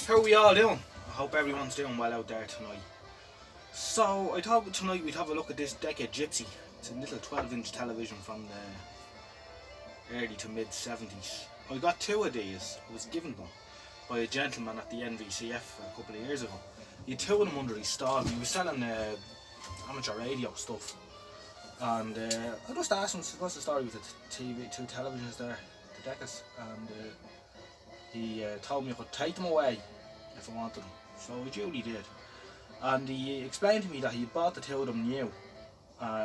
How are we all doing? I hope everyone's doing well out there tonight. So I thought tonight we'd have a look at this Decca Gypsy. It's a little 12-inch television from the early to mid 70s. I got two of these. I was given them by a gentleman at the NVCF a couple of years ago. He had two of them under his stall. He was selling amateur radio stuff. And I just asked him what's the story with the two televisions there, the Deccas, and he told me I could take them away if I wanted them. So I duly did. And he explained to me that he bought the two of them new,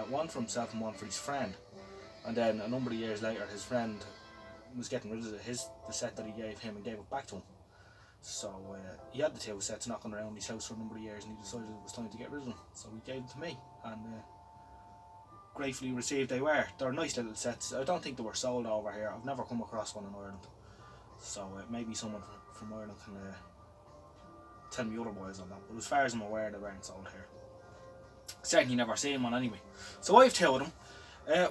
one for himself and one for his friend. And then a number of years later, his friend was getting rid of the set that he gave him and gave it back to him. So he had the two sets knocking around his house for a number of years, and he decided it was time to get rid of them. So he gave them to me, and gratefully received they were. They're nice little sets. I don't think they were sold over here. I've never come across one in Ireland. So maybe someone from Ireland can tell me otherwise on that. But as far as I'm aware, they weren't sold here. Certainly never seen one anyway. So I've two of them.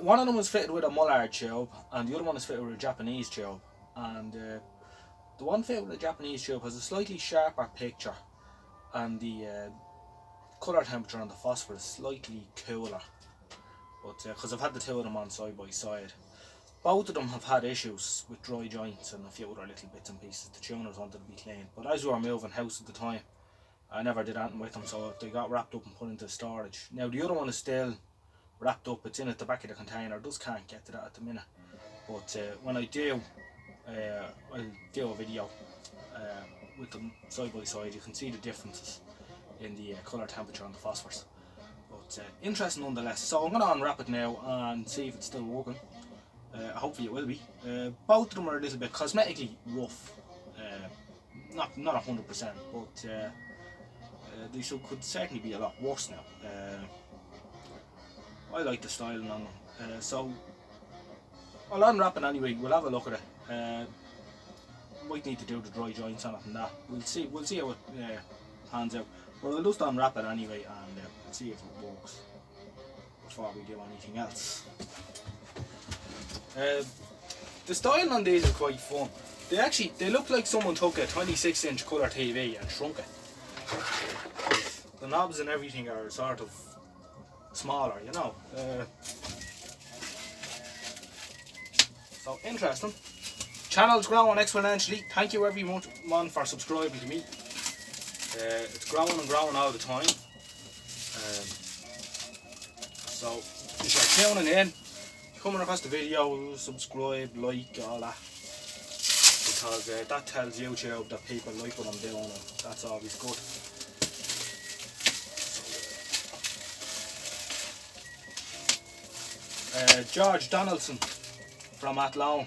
One of them was fitted with a Mullard tube, and the other one is fitted with a Japanese tube. And the one fitted with a Japanese tube has a slightly sharper picture, and the colour temperature on the phosphor is slightly cooler. But because I've had the two of them on side by side, both of them have had issues with dry joints and a few other little bits and pieces. The tuners wanted to be cleaned, but as we were moving house at the time, I never did anything with them, so they got wrapped up and put into storage. Now the other one is still wrapped up. It's in at the back of the container. Just can't get to that at the minute. But when I do, I'll do a video with them side by side. You can see the differences in the colour temperature on the phosphors. But interesting nonetheless. So I'm going to unwrap it now and see if it's still working. Hopefully it will be. Both of them are a little bit cosmetically rough. Not 100%, but they could certainly be a lot worse now. I like the styling on them. So I'll unwrap it anyway. We'll have a look at it. Might need to do the dry joints on it and that. We'll see how it pans out. But I'll just unwrap it anyway and see if it works before we do anything else. The styling on these is quite fun. They look like someone took a 26-inch colour TV and shrunk it. The knobs and everything are sort of smaller, you know. So interesting. Channel's growing exponentially. Thank you everyone for subscribing to me. It's growing and growing all the time. So if you're tuning in, coming across the video, subscribe, like, all that, because that tells YouTube that people like what I'm doing, and that's always good. George Donaldson from Athlone,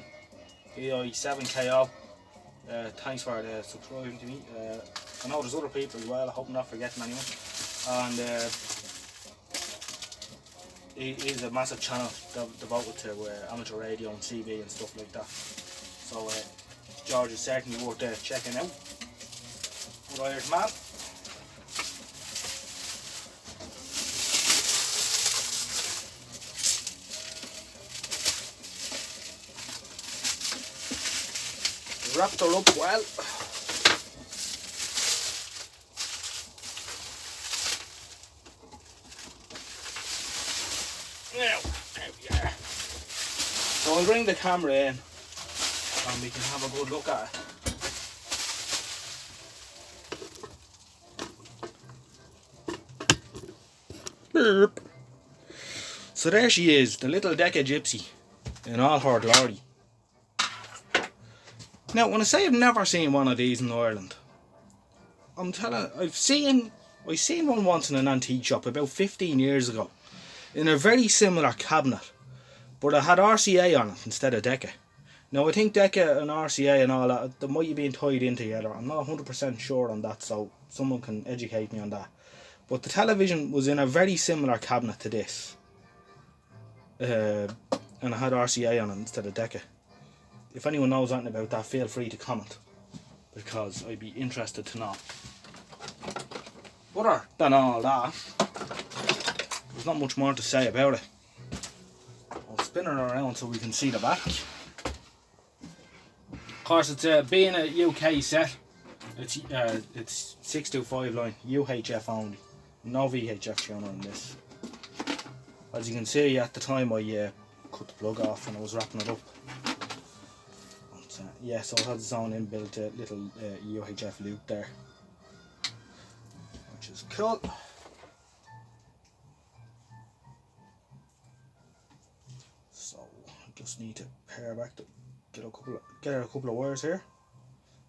EI7KO, thanks for subscribing to me. I know there's other people as well, I hope I'm not forgetting anyone. And he's a massive channel devoted to amateur radio and TV and stuff like that. So George is certainly worth checking out. Good Irish man. Wrapped her up well. Now, there we are. So I'll bring the camera in and we can have a good look at it. Burp. So there she is, the little Decca Gypsy in all her glory. Now when I say I've never seen one of these in Ireland, I'm telling you, I've seen one once in an antique shop about 15 years ago, in a very similar cabinet, but it had RCA on it instead of Decca. Now I think Decca and RCA and all that, they might have been tied in together. I'm not 100% sure on that, so someone can educate me on that. But the television was in a very similar cabinet to this, and it had RCA on it instead of Decca. If anyone knows anything about that, feel free to comment, because I'd be interested to know. Other than all that, there's not much more to say about it. I'll spin it around so we can see the back. Of course, it's being a UK set, It's 625 line, UHF only, no VHF tuner on this. As you can see, at the time I cut the plug off when I was wrapping it up. But, yeah, so it has its own inbuilt little UHF loop there, which is cool. So I just need to pair back to get a couple of wires here.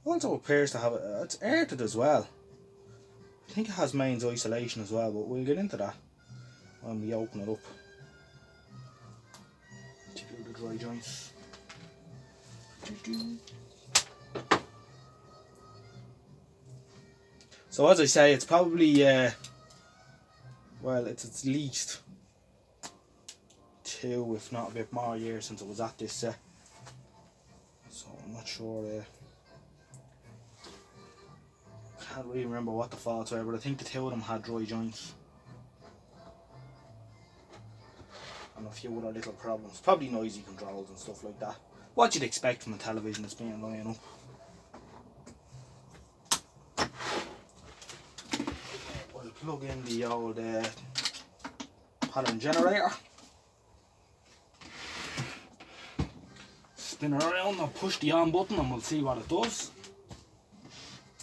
Also appears to have it's airted as well. I think it has mains isolation as well, but we'll get into that when we open it up to do the dry joints. So as I say, it's probably well, it's at least 2, if not a bit more, years since it was at this set. So I'm not sure. Can't really remember what the faults were, but I think the 2 of them had dry joints and a few other little problems. Probably noisy controls and stuff like that. What you'd expect from a television that's being lying up. We'll plug in the old pattern generator. Spin it around and push the on button and we'll see what it does.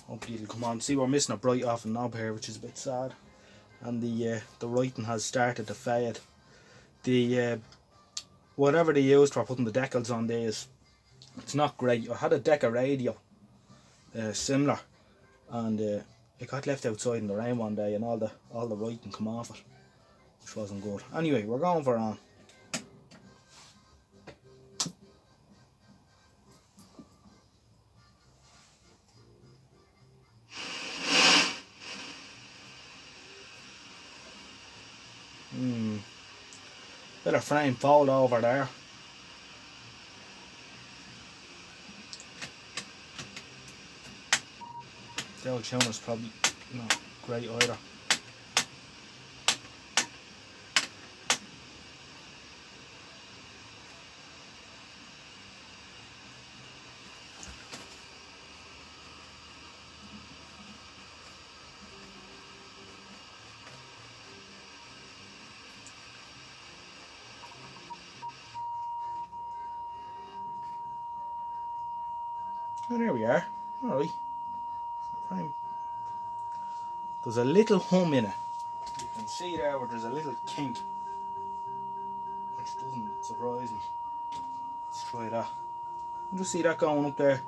Hopefully it'll come on. See, we're missing a bright off and knob here, which is a bit sad. And the writing has started to fade. The whatever they used for putting the decals on these, it's not great. I had a Decca radio, similar, and it got left outside in the rain one day, and all the writing come off it, which wasn't good. Anyway, we're going for on. Bit of frame fold over there. The old tuner's probably not great either. Oh, there we are. Alright. There's a little hum in it. You can see there where there's a little kink, which doesn't surprise me. Let's try that. You just see that going up there.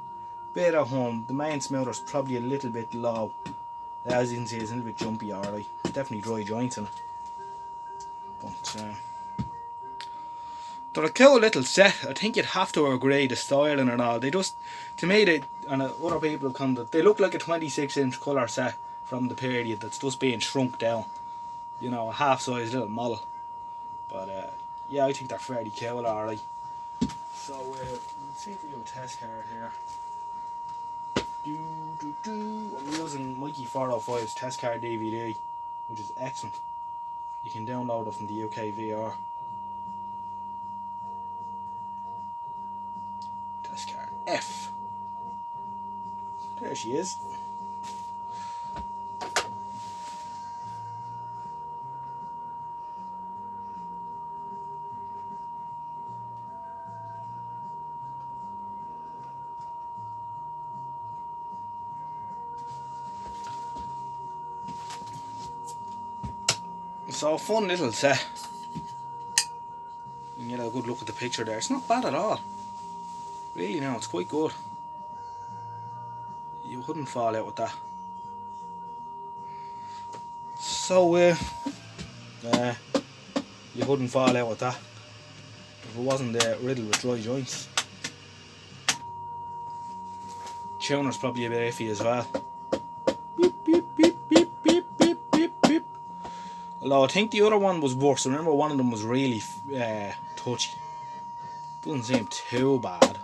Bit of hum. The main smoother's probably a little bit low. As you can see, it's a little bit jumpy, alright. Definitely dry joints in it. But they're a cool little set. I think you'd have to agree the styling and all. They just, to me, they, and other people have come to, they look like a 26-inch colour set from the period that's just being shrunk down. You know, a half-sized little model. But yeah, I think they're fairly cool, alright. So let's see if we have a test card here. I'm using Mikey 405's test card DVD, which is excellent. You can download it from the UK VR. Test card F. There she is. So, fun little set. You can get a good look at the picture there. It's not bad at all. Really, no, it's quite good. You wouldn't fall out with that. So, you wouldn't fall out with that if it wasn't riddled with dry joints. Tuner's probably a bit iffy as well. Beep, beep, beep, beep, beep, beep, beep, beep. Although I think the other one was worse. I remember one of them was really touchy. Doesn't seem too bad.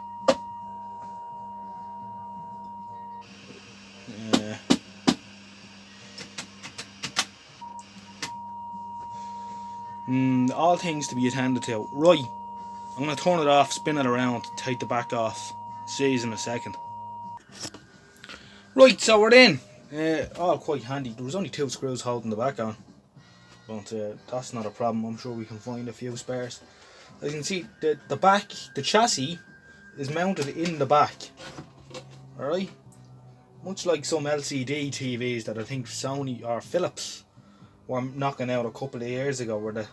All things to be attended to. Right, I'm going to turn it off, spin it around, take the back off. See you in a second. Right, so we're in. All quite handy. There was only 2 screws holding the back on, but that's not a problem. I'm sure we can find a few spares. As you can see, the back, the chassis is mounted in the back. Alright? Much like some LCD TVs that I think Sony or Philips were knocking out a couple of years ago, where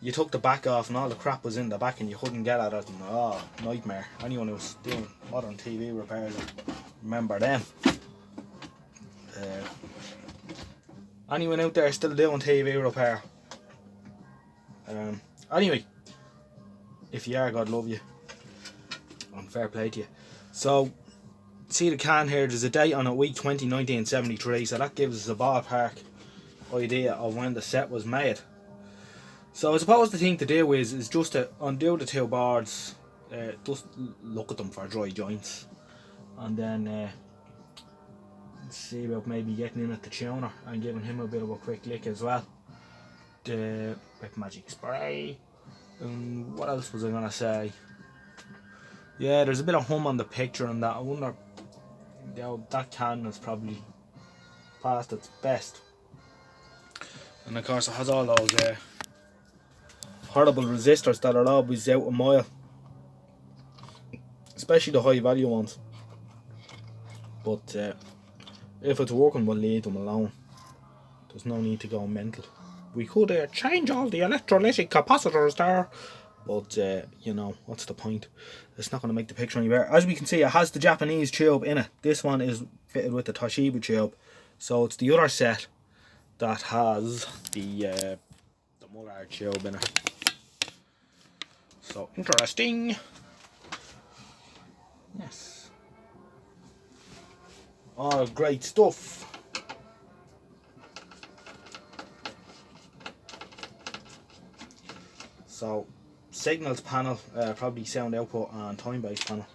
you took the back off and all the crap was in the back and you couldn't get at it. And, oh, nightmare. Anyone who's doing modern TV repairs remember them. Anyone out there still doing TV repair? Anyway, if you are, God love you. And fair play to you. So, see the can here, there's a date on it, week 20, 1973, so that gives us a ballpark idea of when the set was made. So I suppose the thing to do is just to undo the 2 boards, just look at them for dry joints, and then see about maybe getting in at the tuner and giving him a bit of a quick lick as well. The Rip Magic Spray. What else was I gonna say? Yeah, there's a bit of hum on the picture and that. I wonder, you know, that can is probably past its best. And of course it has all those horrible resistors that are always out a mile, especially the high value ones. But if it's working, we'll leave them alone. There's no need to go mental. We could change all the electrolytic capacitors there, but you know, what's the point? It's not going to make the picture any better. As we can see, it has the Japanese tube in it. This one is fitted with the Toshiba tube, so it's the other set that has the Muller tube in it. So interesting. Yes. All great stuff. So, signals panel, probably sound output and time base panel.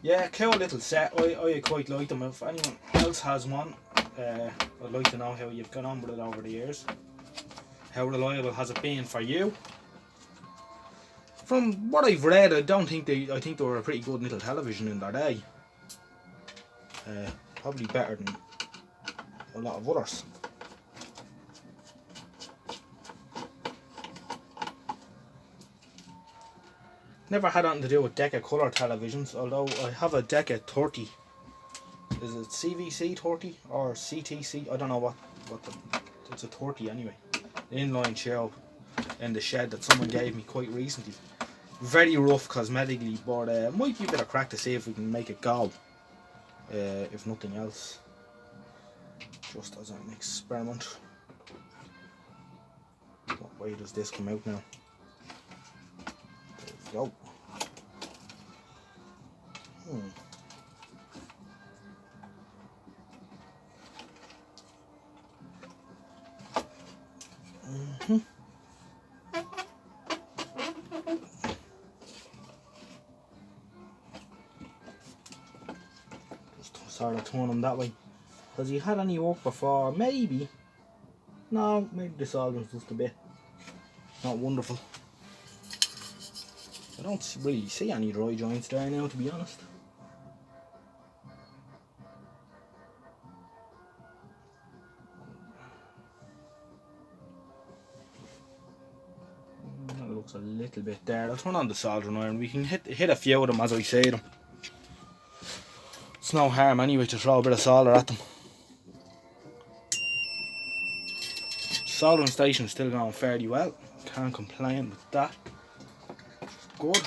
Yeah, cool little set. I quite like them. If anyone else has one, I'd like to know how you've gone on with it over the years. How reliable has it been for you? From what I've read, I think they were a pretty good little television in their day. Probably better than a lot of others. Never had anything to do with Decca colour televisions, although I have a Decca 30. Is it CVC 30 or CTC? I don't know what it's a 30 anyway. Inline tube in the shed that someone gave me quite recently. Very rough cosmetically, but might be a bit of crack to see if we can make it go. If nothing else, just as an experiment. What way does this come out now? There we go. Just sort of turn them that way. Has he had any work before? Maybe. No, maybe the solder's just a bit not wonderful. I don't really see any dry joints there now, to be honest. That looks a little bit there. I'll turn on the soldering iron. We can hit a few of them as I say them. It's no harm anyway to throw a bit of solder at them. Soldering station is still going fairly well. Can't complain with that. Good.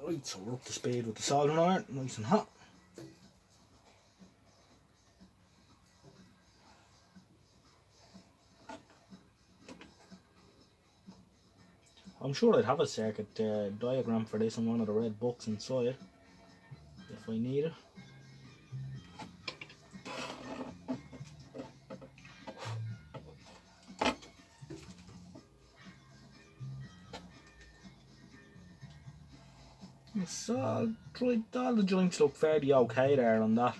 Right, so we're up to speed with the soldering iron, nice and hot. I'm sure I'd have a circuit diagram for this in one of the red books inside if I need it. It's all the joints look fairly okay there on that.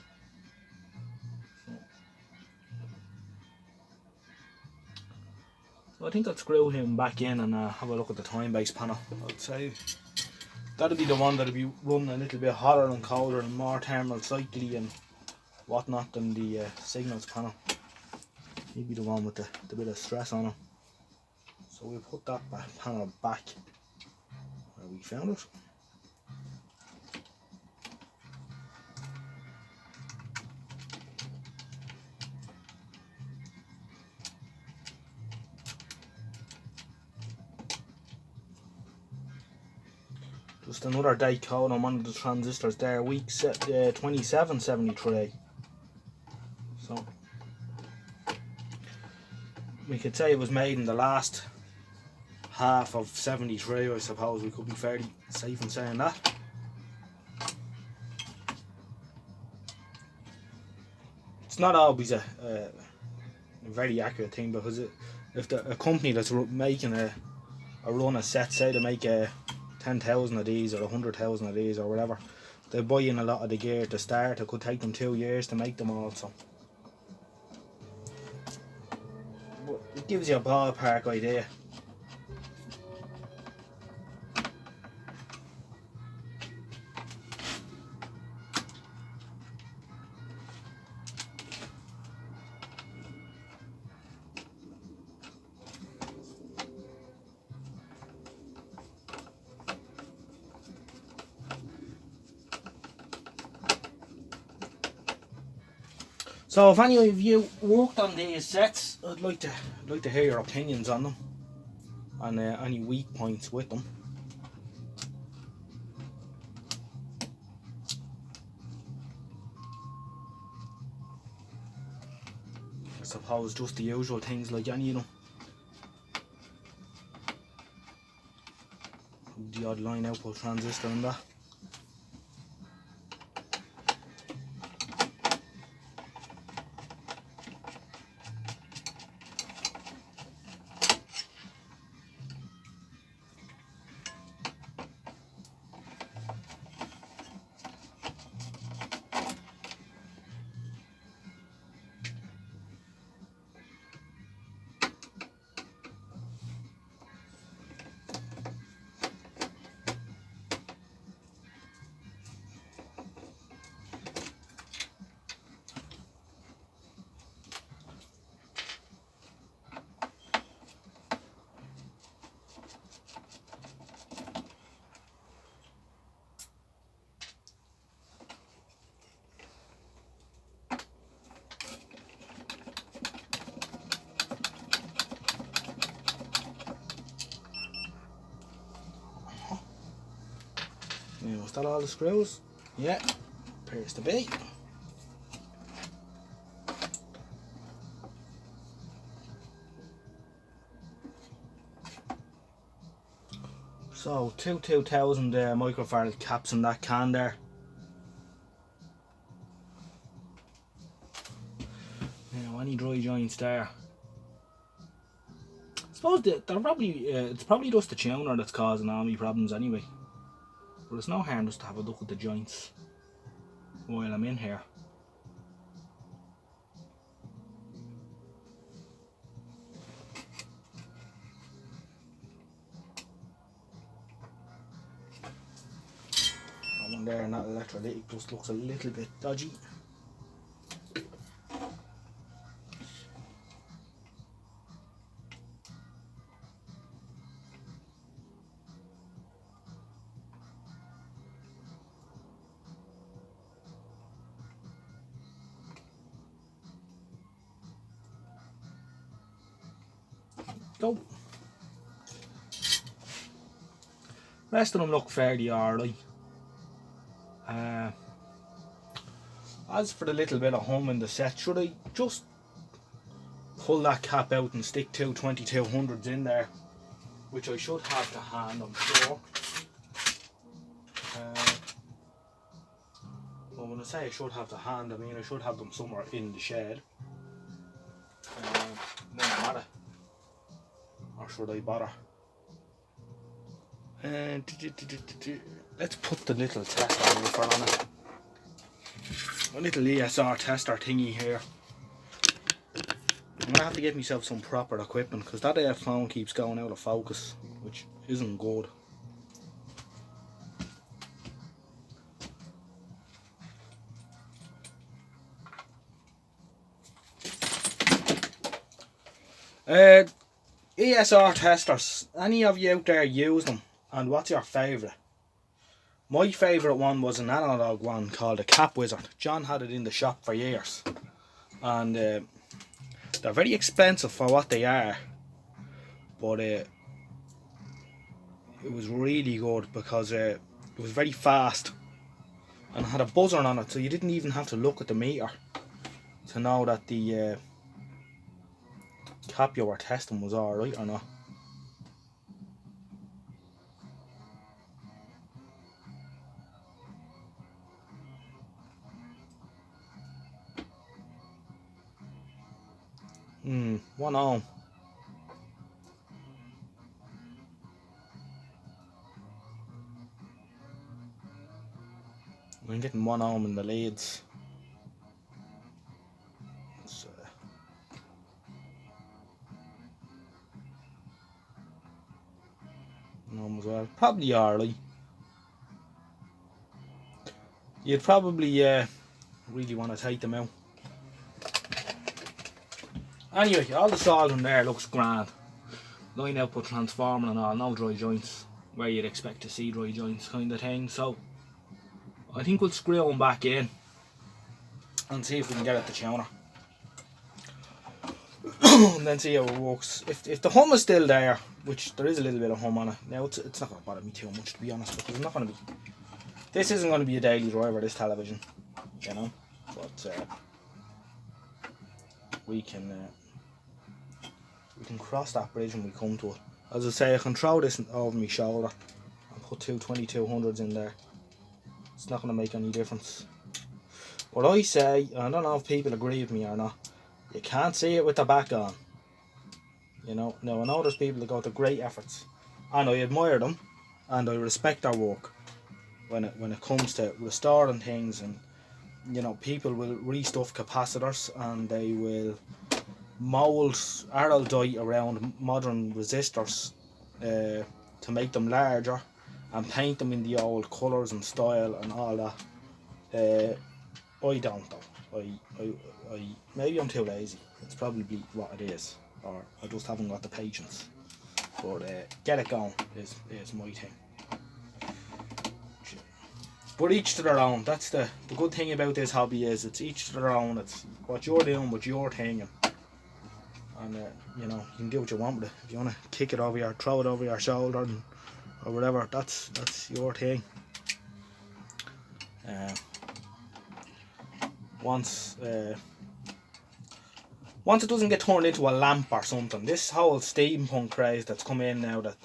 So I think I'll screw him back in and have a look at the time-based panel. I'd say that'll be the one that'll be running a little bit hotter and colder and more thermal cycly and whatnot than the signals panel. He'll be the one with the bit of stress on him. So we'll put that panel back where we found it. Just another date code on one of the transistors there, week 2773. So we could say it was made in the last half of 73, I suppose. We could be fairly safe in saying that. It's not always a very accurate thing, because if a company that's making a run of sets, say they make 10,000 of these or 100,000 of these or whatever, they buy in a lot of the gear to start. It could take them 2 years to make them all, so but it gives you a ballpark idea. So if any of you worked on these sets, I'd like to hear your opinions on them and any weak points with them. I suppose just the usual things like any of them. The odd line output transistor and that. Was that all the screws? Yeah, appears to be. So 2000 microfarad caps in that can there. Now any dry joints there. I suppose they're probably it's probably just the tuner that's causing all my problems anyway. But it's no harm just to have a look at the joints while I'm in here. That one there and that electrolytic just looks a little bit dodgy. So, rest of them look fairly alright. As for the little bit of hum in the set, should I just pull that cap out and stick two 2200s in there, which I should have to hand, I'm sure. Well, when I say I should have to hand, I mean I should have them somewhere in the shed. No matter. Or should I bother? Let's put the little tester woofer on it. A little ESR tester thingy here. I'm gonna have to get myself some proper equipment because that phone keeps going out of focus, which isn't good. ESR testers, any of you out there use them, and what's your favourite? My favourite one was an analog one called a Cap Wizard. John had it in the shop for years, and they're very expensive for what they are, but it was really good because it was very fast and had a buzzer on it, so you didn't even have to look at the meter to know that the cap you were testing was alright or not. One ohm. I'm getting 1 ohm in the leads. It's, 1 ohm as well. Probably alright. You'd probably really want to take them out. Anyway, all the soldering there looks grand. Line output transformer and all, no dry joints where you'd expect to see dry joints kind of thing. So I think we'll screw them back in and see if we can get it to tuner. And then see how it works. If the hum is still there, which there is a little bit of hum on it, now it's not going to bother me too much, to be honest, because I'm not going to be... This isn't going to be a daily driver, this television, you know, but we can cross that bridge when we come to it. As I say, I can throw this over my shoulder and put two 2200s in there. It's not going to make any difference. What I say, and I don't know if people agree with me or not, you can't see it with the back on. You know, now I know there's people that go to great efforts, and I admire them, and I respect their work when it comes to restoring things, and you know, people will restuff capacitors and they will mould araldite around modern resistors to make them larger and paint them in the old colours and style and all that. I don't though. I maybe I'm too lazy. It's probably what it is, or I just haven't got the patience. But get it going is my thing. But each to their own. That's the good thing about this hobby, is it's each to their own. It's what you're doing, what your thing, and you know, you can do what you want with it. If you want to kick it over throw it over your shoulder, or whatever, that's your thing. Once it doesn't get turned into a lamp or something, this whole steampunk craze that's come in now, that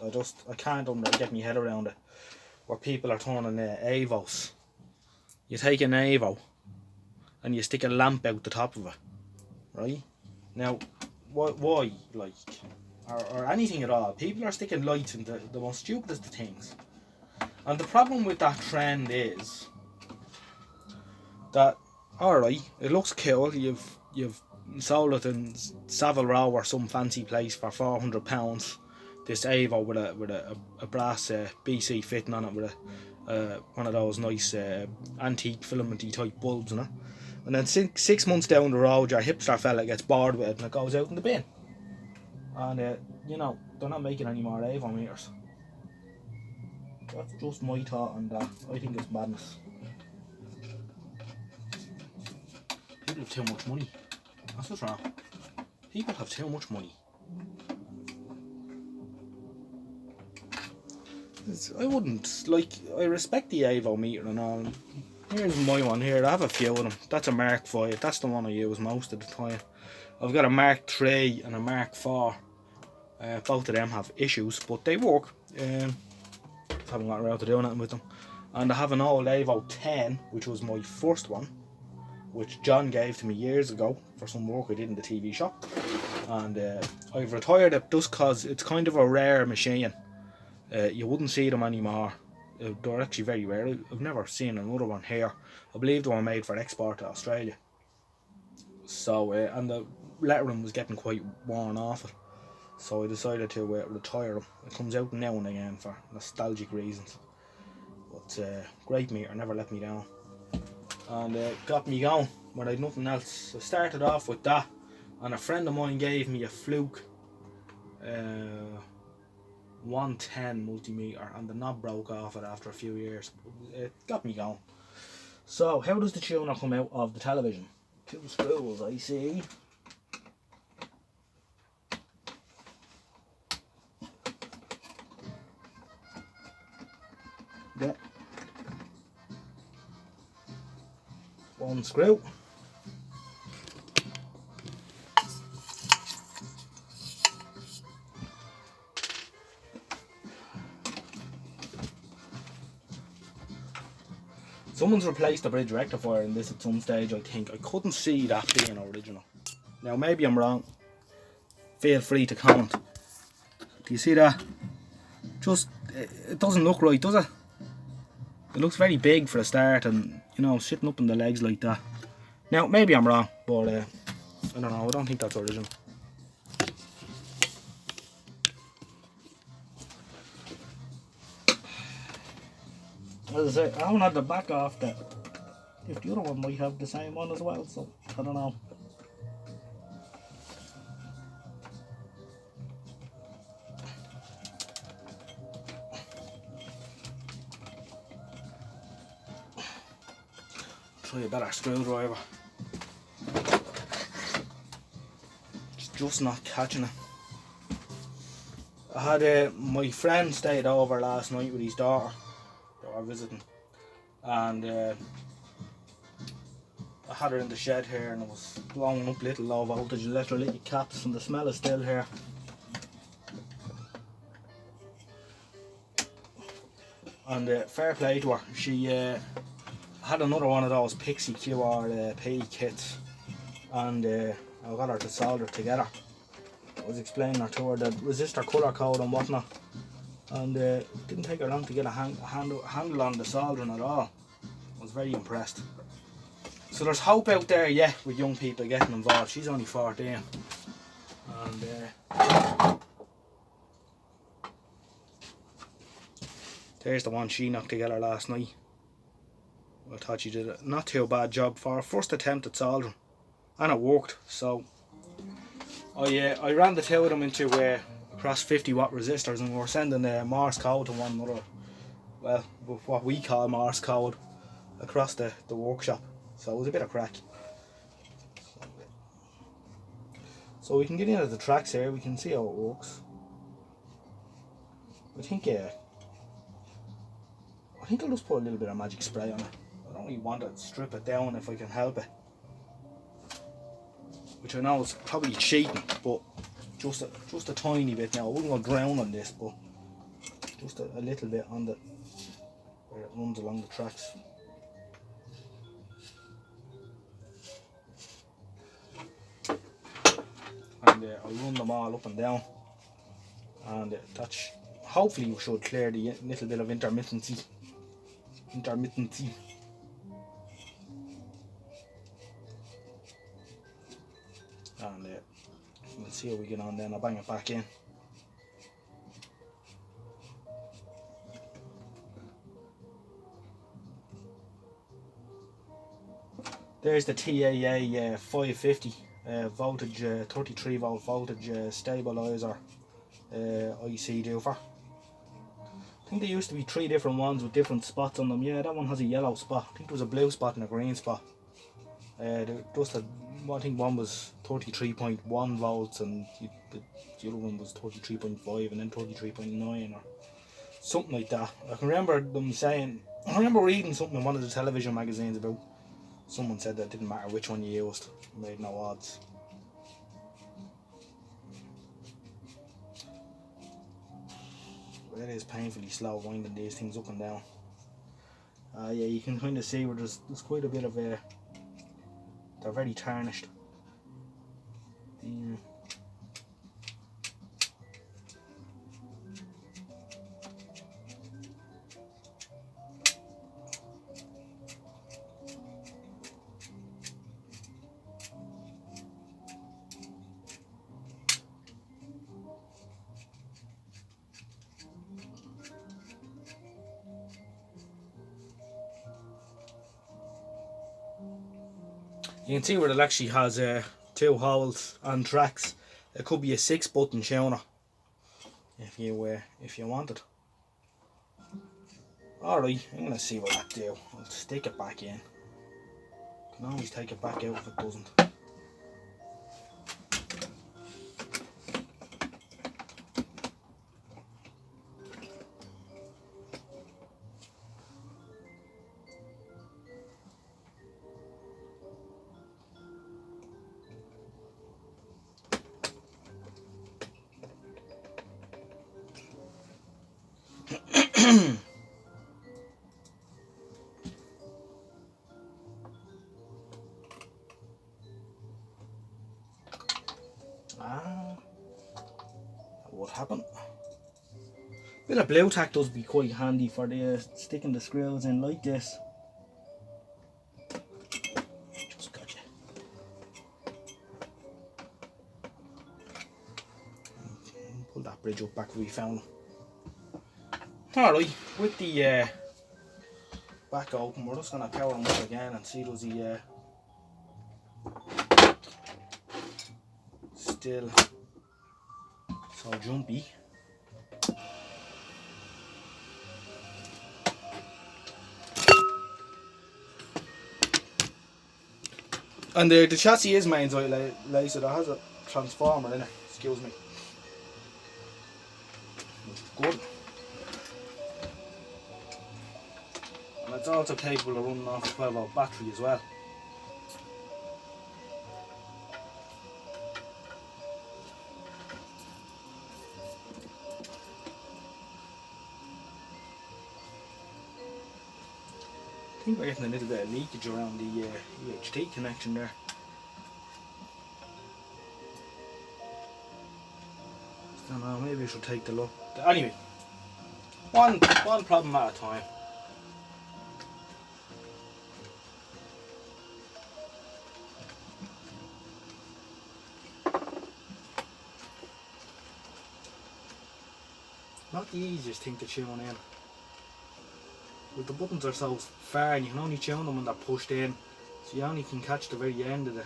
I can't get my head around it, where people are turning Avos. You take an Avo and you stick a lamp out the top of it, right? Now, why, like, or anything at all? People are sticking lights into the most stupidest of things. And the problem with that trend is that, alright, it looks cool, you've sold it in Savile Row or some fancy place for £400, this Avo with a brass BC fitting on it, with one of those nice antique filamenty type bulbs in it. And then 6 months down the road, your hipster fella gets bored with it and it goes out in the bin. And you know, they're not making any more Avo meters. That's just my thought on that. I think it's madness. People have too much money. That's what's wrong. People have too much money. I wouldn't, like, I respect the Avo meter and all. Here's my one here. I have a few of them. That's a Mark 5. That's the one I use most of the time. I've got a Mark 3 and a Mark 4. Both of them have issues, but they work. Haven't got around to doing anything with them. And I have an old Avo 10, which was my first one, which John gave to me years ago for some work I did in the TV shop. And I've retired it just because it's kind of a rare machine. You wouldn't see them anymore. They're actually very rare. I've never seen another one here. I believe they were made for export to Australia. So, and the lettering was getting quite worn off it. So I decided to retire them. It comes out now and again for nostalgic reasons. But great meter, never let me down. And got me going when I had nothing else. I started off with that, and a friend of mine gave me a Fluke 110 multimeter, and the knob broke off it after a few years. It got me going. So how does the tuner come out of the television? 2 spools, I see. Yeah. 1 screw. Someone's replaced the bridge rectifier in this at some stage, I think. I couldn't see that being original. Now maybe I'm wrong. Feel free to comment. Do you see that? Just, it doesn't look right, does it? It looks very big for a start, and you know, sitting up in the legs like that. Now maybe I'm wrong, but I don't know, I don't think that's original. As I say, I haven't had the back off that. If the other one might have the same one as well, so I don't know. Try a better screwdriver. It's just not catching it. I had my friend stayed over last night with his daughter. They were visiting, and I had her in the shed here, and it was blowing up little low voltage electrolytic caps, and the smell is still here. And fair play to her, she had another one of those Pixie QRP kits, and I got her to solder together. I was explaining to her the resistor colour code and whatnot, and it didn't take her long to get a handle on the soldering at all. I was very impressed. So there's hope out there yet with young people getting involved. She's only 14, and there's the one she knocked together last night. I thought she did a not too bad job for her first attempt at soldering, and it worked. So I ran the two of them into across 50 watt resistors, and we were sending Morse code to one another. Well, what we call Morse code across the workshop. So it was a bit of crack. So we can get into the tracks here. We can see how it works. I think I'll just put a little bit of magic spray on it. I don't really want to strip it down if I can help it. Which I know is probably cheating, but just a tiny bit now. I wouldn't go drown on this, but just a little bit on the where it runs along the tracks. And I'll run them all up and down, and that hopefully should clear the little bit of intermittency. And we'll see how we get on then. I'll bang it back in. There's the TAA 550 voltage, 33 volt voltage stabilizer IC doofer. I think there used to be 3 different ones with different spots on them. Yeah, that one has a yellow spot. I think there was a blue spot and a green spot. I think one was 33.1 volts and the other one was 33.5 and then 33.9 or something like that. I can remember them saying, I remember reading something in one of the television magazines about someone said that it didn't matter which one you used, it made no odds. It is painfully slow winding these things up and down. Yeah, you can kind of see where there's quite a bit of they're very tarnished. You can see where it actually has 2 holes and tracks. It could be a 6-button tuner if you want it. Alright, I'm gonna see what that do. I'll stick it back in. Can always take it back out if it doesn't. That would happen. Bit of blue tack does be quite handy for the sticking the screws in like this. Just gotcha. Pull that bridge up back where we found them. Alright, with the back open, we're just gonna power them up again and see does he still so jumpy. And the chassis is mains like so it has a transformer in it, excuse me. Which is good. And it's also capable of running off a 12-volt battery as well. I think we're getting a little bit of leakage around the EHT connection there. I don't know, maybe I should take the look. Anyway, one problem at a time. Not the easiest thing to tune in. But the buttons are so far and you can only tune them when they're pushed in. So you only can catch the very end of the